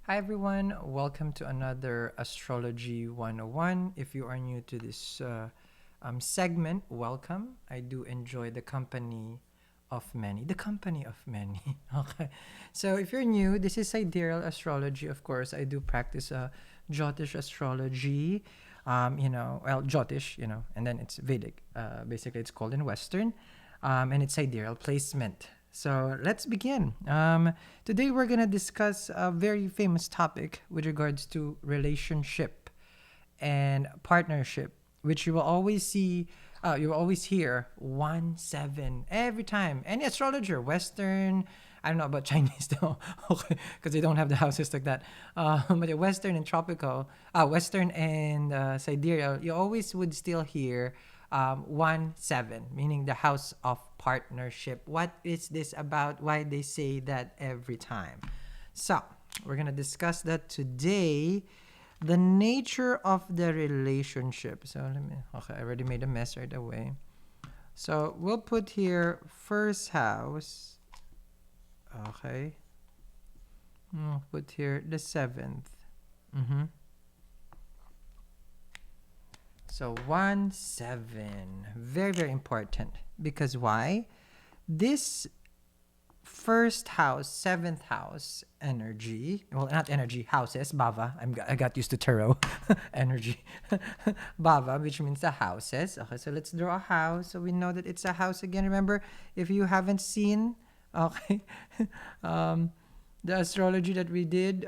Hi everyone, welcome to another Astrology 101. If you are new to this segment, welcome. I do enjoy the company of many. The company of many. Okay. So if you're new, this is sidereal astrology. Of course, I do practice jyotish astrology. Jyotish, and then it's Vedic. Basically, it's called in Western. And it's sidereal placement. So let's begin. Today we're gonna discuss a very famous topic with regards to relationship and partnership, which you will always see. You will always hear 1-7 every time. Any astrologer, Western. I don't know about Chinese though, okay, because they don't have the houses like that. But the Western and tropical, Western and sidereal, you always would still hear 1-7, meaning the house of partnership. What is this about? Why they say that every time? So we're gonna discuss that today. The nature of the relationship. So okay, I already made a mess right away. So we'll put here first house. Okay. We'll put here the 7th. So 1-7, very, very important. Because why? This first house, 7th house energy, well, not energy, houses, bhava. I got used to tarot energy. Bhava, which means the houses. Okay, so let's draw a house. So we know that it's a house again. Remember, if you haven't seen, okay, the astrology that we did,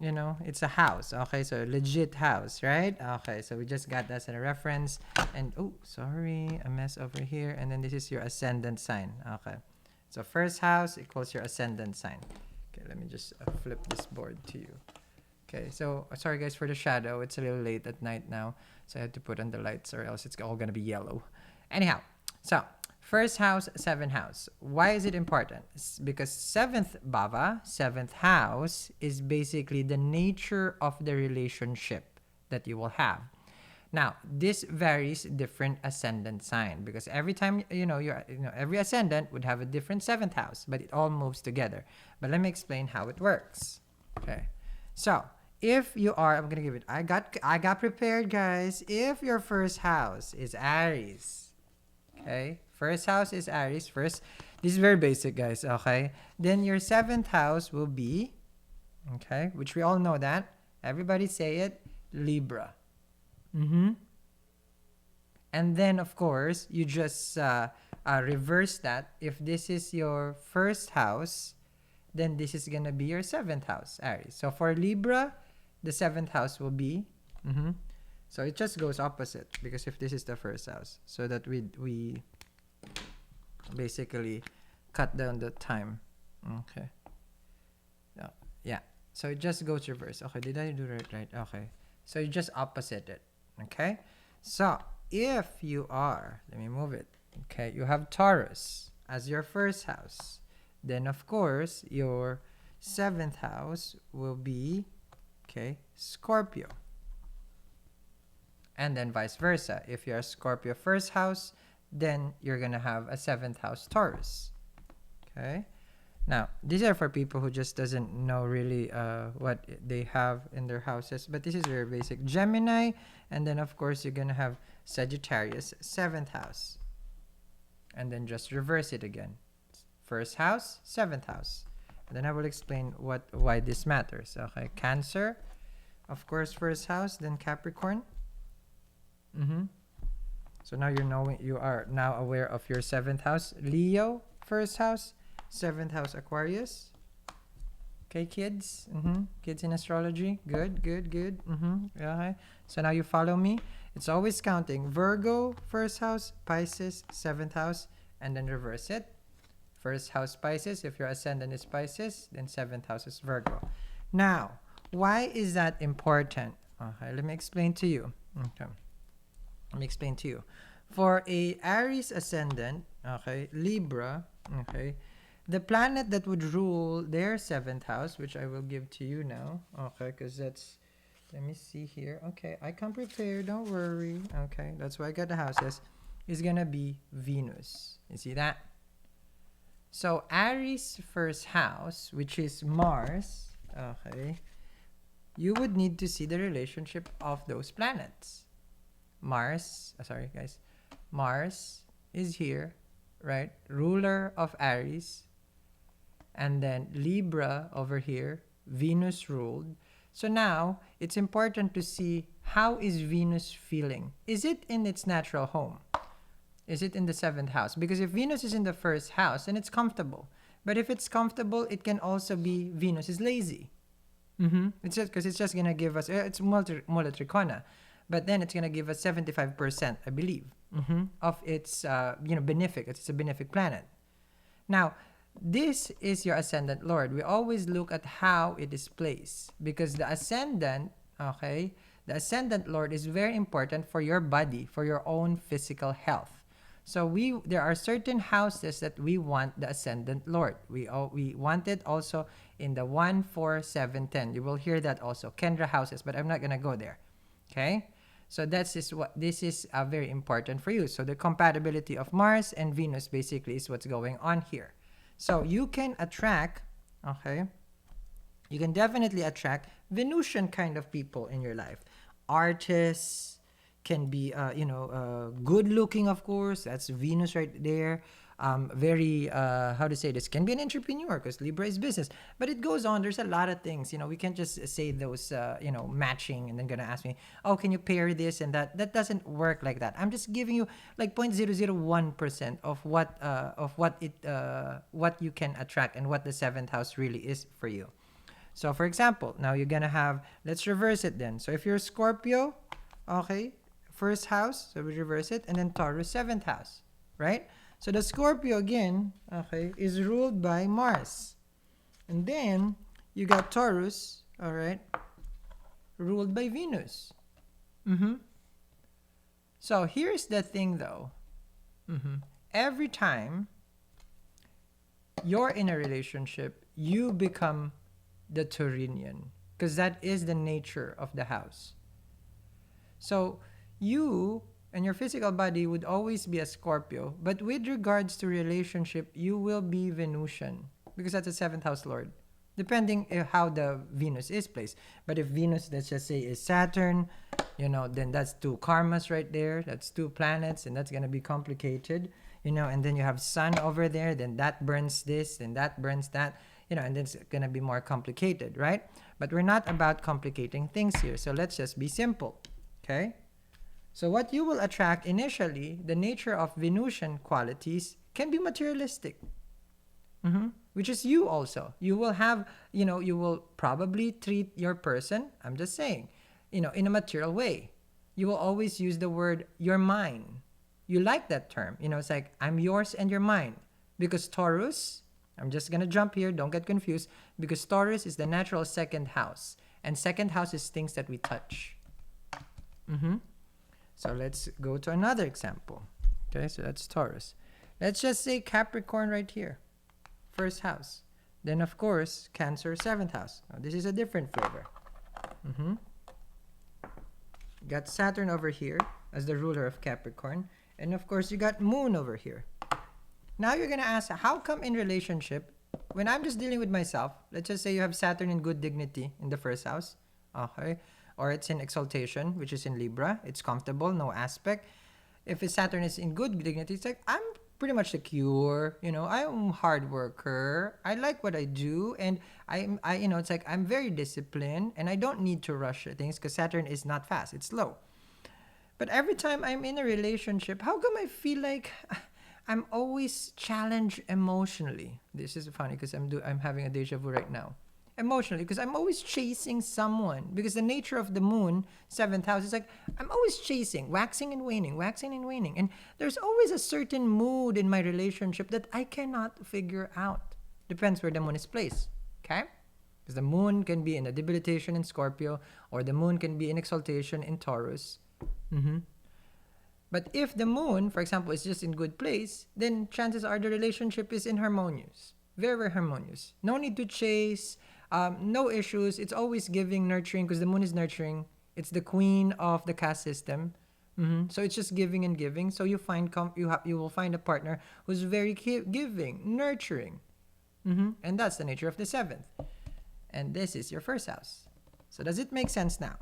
it's a house. Okay, so legit house, right? Okay, so we just got that as a reference. And oh, sorry, a mess over here. And then this is your ascendant sign. Okay, so first house equals your ascendant sign. Okay, let me just flip this board to you. Okay, so sorry guys for the shadow. It's a little late at night now, so I had to put on the lights or else it's all gonna be yellow. Anyhow, so first house, 7th house. Why is it important? Because 7th bhava, 7th house, is basically the nature of the relationship that you will have. Now, this varies different ascendant sign because every time every ascendant would have a different 7th house, but it all moves together. But let me explain how it works. Okay, so if you are, I'm gonna give it. I got prepared, guys. If your first house is Aries, okay, first house is Aries. First, this is very basic, guys. Okay, then your 7th house will be, okay, which we all know that. Everybody say it, Libra. And then, of course, you just reverse that. If this is your first house, then this is gonna be your 7th house, Aries. So for Libra, the 7th house will be. So it just goes opposite because if this is the first house, so that we basically cut down the time. Okay. No, yeah. So it just goes reverse. Okay, did I do it right? Okay. So you just opposite it. Okay. So if you are, let me move it. Okay, you have Taurus as your first house. Then of course your 7th house will be, okay, Scorpio. And then vice versa. If you're a Scorpio first house, then you're gonna have a 7th house Taurus. Okay. Now, these are for people who just doesn't know really what they have in their houses, but this is very basic. Gemini, and then of course you're gonna have Sagittarius, 7th house. And then just reverse it again. First house, 7th house. And then I will explain why this matters. Okay, Cancer, of course, first house, then Capricorn. So now you are now aware of your 7th house. Leo, first house, 7th house Aquarius. Okay, kids. Kids in astrology. Good. Okay. So now you follow me. It's always counting. Virgo, first house, Pisces, 7th house, and then reverse it. First house Pisces. If your ascendant is Pisces, then 7th house is Virgo. Now, why is that important? Okay, let me explain to you. Okay. Let me explain to you. For a Aries ascendant, okay, Libra, okay, the planet that would rule their 7th house, which I will give to you now, okay, because that's, let me see here. Okay, I come prepared, don't worry. Okay, that's why I got the houses. Is gonna be Venus. You see that? So Aries first house, which is Mars, okay, you would need to see the relationship of those planets. Mars, sorry guys, Mars is here, right? Ruler of Aries, and then Libra over here, Venus ruled. So now it's important to see how is Venus feeling. Is it in its natural home? Is it in the 7th house? Because if Venus is in the 1st house, then it's comfortable. But if it's comfortable, it can also be Venus is lazy. It's just because it's just gonna give us it's Mula Tricona, but then it's gonna give us 75%, I believe, of its benefic. It's a benefic planet. Now, this is your ascendant lord. We always look at how it is placed because the ascendant, okay, the ascendant lord is very important for your body, for your own physical health. So there are certain houses that we want the ascendant lord. We want it also in the 1, 4, 7, 10. You will hear that also, Kendra houses, but I'm not gonna go there. Okay, so this is very important for you. So the compatibility of Mars and Venus basically is what's going on here. So you can attract, okay, you can definitely attract Venusian kind of people in your life. Artists can be, good looking, of course. That's Venus right there. Very, how to say this? Can be an entrepreneur because Libra is business. But it goes on. There's a lot of things. We can't just say those, matching and then gonna ask me, oh, can you pair this and that? That doesn't work like that. I'm just giving you like 0.001% of what you can attract and what the 7th house really is for you. So for example, now you're gonna have, let's reverse it then. So if you're Scorpio, okay, 1st house, so we reverse it, and then Taurus, 7th house, right? So the Scorpio again, okay, is ruled by Mars. And then you got Taurus, all right, ruled by Venus. So here's the thing though. Every time you're in a relationship, you become the Taurinian because that is the nature of the house. So you and your physical body would always be a Scorpio, but with regards to relationship, you will be Venusian because that's a 7th house lord, depending how the Venus is placed. But if Venus, let's just say, is Saturn, then that's 2 karmas right there. That's 2 planets, and that's gonna be complicated, and then you have Sun over there, then that burns this, then that burns that, and then it's gonna be more complicated, right? But we're not about complicating things here, so let's just be simple, okay? So what you will attract initially, the nature of Venusian qualities can be materialistic, which is you also. You will have, you will probably treat your person, I'm just saying, in a material way. You will always use the word, you're mine. You like that term. It's like, I'm yours and you're mine. Because Taurus, I'm just going to jump here, don't get confused, because Taurus is the natural 2nd house. And 2nd house is things that we touch. So let's go to another example. Okay, so that's Taurus. Let's just say Capricorn right here, 1st house. Then of course, Cancer, 7th house. Now, this is a different flavor. Got Saturn over here as the ruler of Capricorn. And of course, you got Moon over here. Now you're going to ask, how come in relationship, when I'm just dealing with myself, let's just say you have Saturn in good dignity in the 1st house. Okay. Or it's in exaltation, which is in Libra. It's comfortable, no aspect. If Saturn is in good dignity, it's like, I'm pretty much secure. I'm a hard worker. I like what I do. And it's like, I'm very disciplined and I don't need to rush things because Saturn is not fast. It's slow. But every time I'm in a relationship, how come I feel like I'm always challenged emotionally? This is funny because I'm having a deja vu right now. Emotionally, because I'm always chasing someone, because the nature of the Moon, 7th house, is like I'm always chasing, waxing and waning, and there's always a certain mood in my relationship that I cannot figure out. Depends where the Moon is placed, okay? Because the Moon can be in a debilitation in Scorpio, or the Moon can be in exaltation in Taurus. But if the Moon, for example, is just in good place, then chances are the relationship is inharmonious, very, very harmonious. No need to chase. No issues. It's always giving, nurturing, because the Moon is nurturing. It's the queen of the caste system. So it's just giving and giving. So you will find a partner who's very giving, nurturing, and that's the nature of the 7th. And this is your 1st house. So does it make sense now?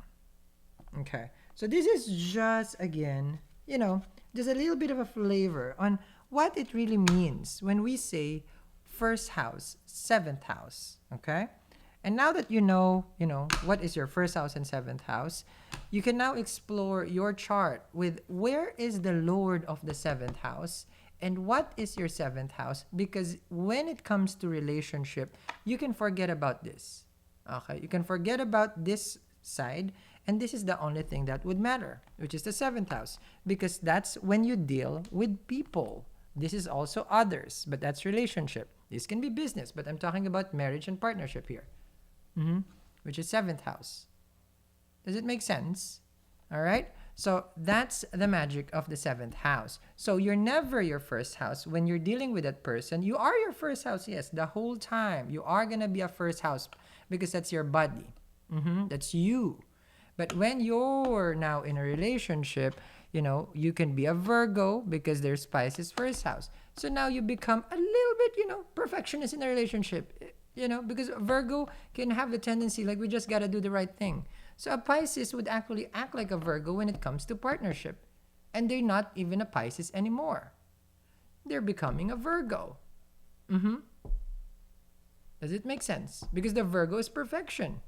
Okay. So this is just, again, just a little bit of a flavor on what it really means when we say first house, seventh house. Okay. And now that what is your first house and seventh house, you can now explore your chart with where is the Lord of the seventh house and what is your seventh house, because when it comes to relationship, you can forget about this. Okay, you can forget about this side, and this is the only thing that would matter, which is the seventh house, because that's when you deal with people. This is also others, but that's relationship. This can be business, but I'm talking about marriage and partnership here, which is seventh house. Does it make sense? All right. So that's the magic of the seventh house. So you're never your first house when you're dealing with that person. You are your first house, yes, the whole time. You are gonna be a first house because that's your body. That's you. But when you're now in a relationship, you can be a Virgo because there's Pisces first house. So now you become a little bit, perfectionist in a relationship. Because Virgo can have the tendency like we just gotta do the right thing. So a Pisces would actually act like a Virgo when it comes to partnership. And they're not even a Pisces anymore. They're becoming a Virgo. Does it make sense? Because the Virgo is perfection.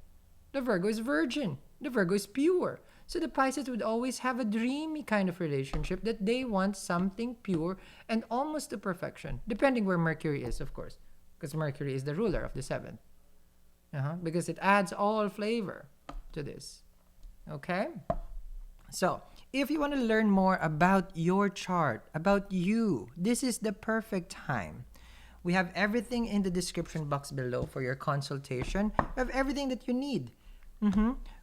The Virgo is virgin. The Virgo is pure. So the Pisces would always have a dreamy kind of relationship that they want something pure and almost to perfection, depending where Mercury is, of course. Because Mercury is the ruler of the seventh. Because it adds all flavor to this. Okay? So, if you want to learn more about your chart, about you, this is the perfect time. We have everything in the description box below for your consultation. We have everything that you need.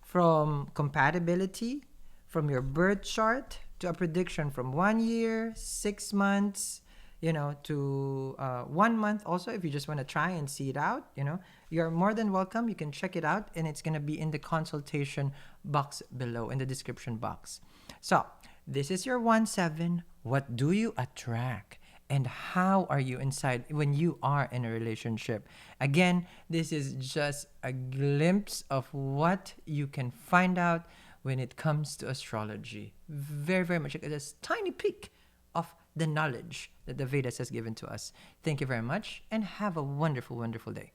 From compatibility, from your birth chart, to a prediction from 1 year, 6 months, to 1 month also, if you just want to try and see it out, you're more than welcome. You can check it out, and it's going to be in the consultation box below, in the description box. So, this is your 1-7. What do you attract? And how are you inside when you are in a relationship? Again, this is just a glimpse of what you can find out when it comes to astrology. Very, very much like a tiny peek of the knowledge that the Vedas has given to us. Thank you very much, and have a wonderful, wonderful day.